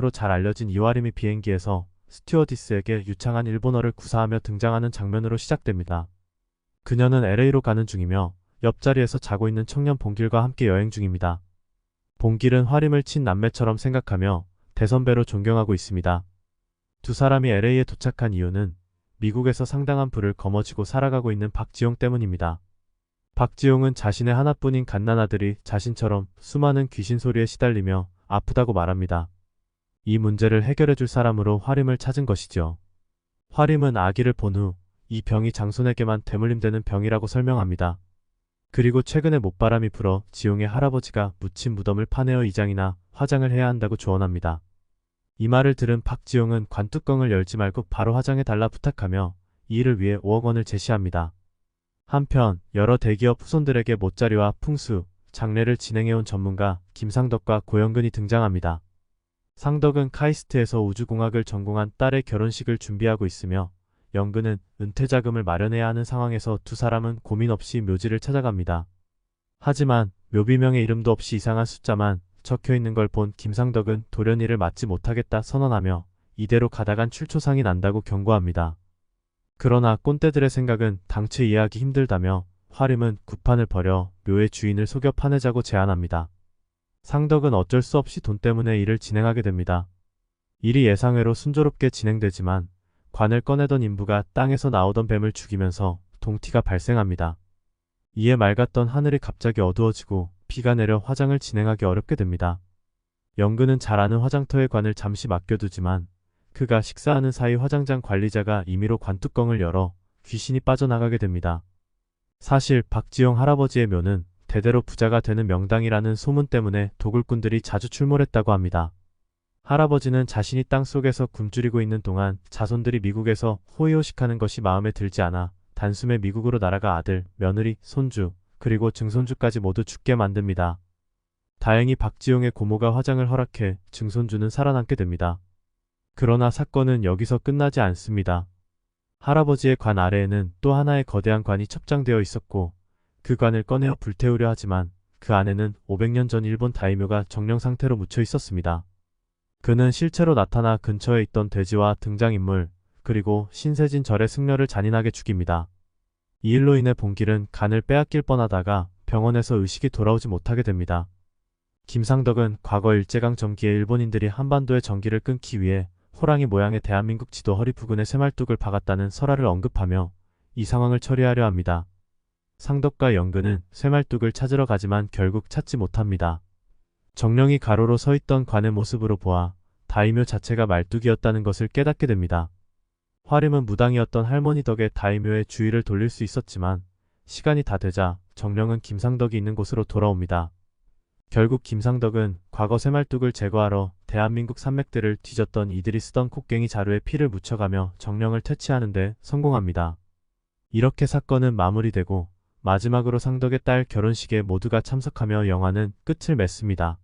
잘 알려진 이와리미 비행기에서 스튜어디스에게 유창한 일본어를 구사하며 등장하는 장면으로 시작됩니다. 그녀는 LA로 가는 중이며 옆자리에서 자고 있는 청년 봉길과 함께 여행 중입니다. 봉길은 화림을 친남매처럼 생각하며 대선배로 존경하고 있습니다. 두 사람이 LA에 도착한 이유는 미국에서 상당한 부를 거머쥐고 살아가고 있는 박지용 때문입니다. 박지용은 자신의 하나뿐인 갓난아들이 자신처럼 수많은 귀신 소리에 시달리며 아프다고 말합니다. 이 문제를 해결해줄 사람으로 화림을 찾은 것이죠. 화림은 아기를 본 후 이 병이 장손에게만 대물림되는 병이라고 설명합니다. 그리고 최근에 못바람이 불어 지용의 할아버지가 묻힌 무덤을 파내어 이장이나 화장을 해야 한다고 조언합니다. 이 말을 들은 박지용은 관뚜껑을 열지 말고 바로 화장해달라 부탁하며 이 일을 위해 5억 원을 제시합니다. 한편 여러 대기업 후손들에게 못자리와 풍수, 장례를 진행해온 전문가 김상덕과 고영근이 등장합니다. 상덕은 카이스트에서 우주공학을 전공한 딸의 결혼식을 준비하고 있으며 영근은 은퇴자금을 마련해야 하는 상황에서 두 사람은 고민 없이 묘지를 찾아갑니다. 하지만 묘비명의 이름도 없이 이상한 숫자만 적혀있는 걸 본 김상덕은 돌연히를 맞지 못하겠다 선언하며 이대로 가다간 출초상이 난다고 경고합니다. 그러나 꼰대들의 생각은 당최 이해하기 힘들다며 화림은 구판을 벌여 묘의 주인을 속여 파내자고 제안합니다. 상덕은 어쩔 수 없이 돈 때문에 일을 진행하게 됩니다. 일이 예상외로 순조롭게 진행되지만 관을 꺼내던 인부가 땅에서 나오던 뱀을 죽이면서 동티가 발생합니다. 이에 맑았던 하늘이 갑자기 어두워지고 비가 내려 화장을 진행하기 어렵게 됩니다. 영근은 잘 아는 화장터의 관을 잠시 맡겨두지만 그가 식사하는 사이 화장장 관리자가 임의로 관뚜껑을 열어 귀신이 빠져나가게 됩니다. 사실 박지용 할아버지의 묘는 대대로 부자가 되는 명당이라는 소문 때문에 도굴꾼들이 자주 출몰했다고 합니다. 할아버지는 자신이 땅속에서 굶주리고 있는 동안 자손들이 미국에서 호의호식하는 것이 마음에 들지 않아 단숨에 미국으로 날아가 아들, 며느리, 손주, 그리고 증손주까지 모두 죽게 만듭니다. 다행히 박지용의 고모가 화장을 허락해 증손주는 살아남게 됩니다. 그러나 사건은 여기서 끝나지 않습니다. 할아버지의 관 아래에는 또 하나의 거대한 관이 첩장되어 있었고 그 관을 꺼내어 불태우려 하지만 그 안에는 500년 전 일본 다이묘가 정령 상태로 묻혀 있었습니다. 그는 실체로 나타나 근처에 있던 돼지와 등장인물 그리고 신세진 절의 승려를 잔인하게 죽입니다. 이 일로 인해 봉길은 간을 빼앗길 뻔하다가 병원에서 의식이 돌아오지 못하게 됩니다. 김상덕은 과거 일제강 전기에 일본인들이 한반도의 전기를 끊기 위해 호랑이 모양의 대한민국 지도 허리 부근에 쇠말뚝을 박았다는 설화를 언급하며 이 상황을 처리하려 합니다. 상덕과 영근은 쇠말뚝을 찾으러 가지만 결국 찾지 못합니다. 정령이 가로로 서 있던 관의 모습으로 보아 다이묘 자체가 말뚝이었다는 것을 깨닫게 됩니다. 화림은 무당이었던 할머니 덕에 다이묘의 주의를 돌릴 수 있었지만 시간이 다 되자 정령은 김상덕이 있는 곳으로 돌아옵니다. 결국 김상덕은 과거 쇠말뚝을 제거하러 대한민국 산맥들을 뒤졌던 이들이 쓰던 콧갱이 자루에 피를 묻혀가며 정령을 퇴치하는 데 성공합니다. 이렇게 사건은 마무리되고 마지막으로 상덕의 딸 결혼식에 모두가 참석하며 영화는 끝을 맺습니다.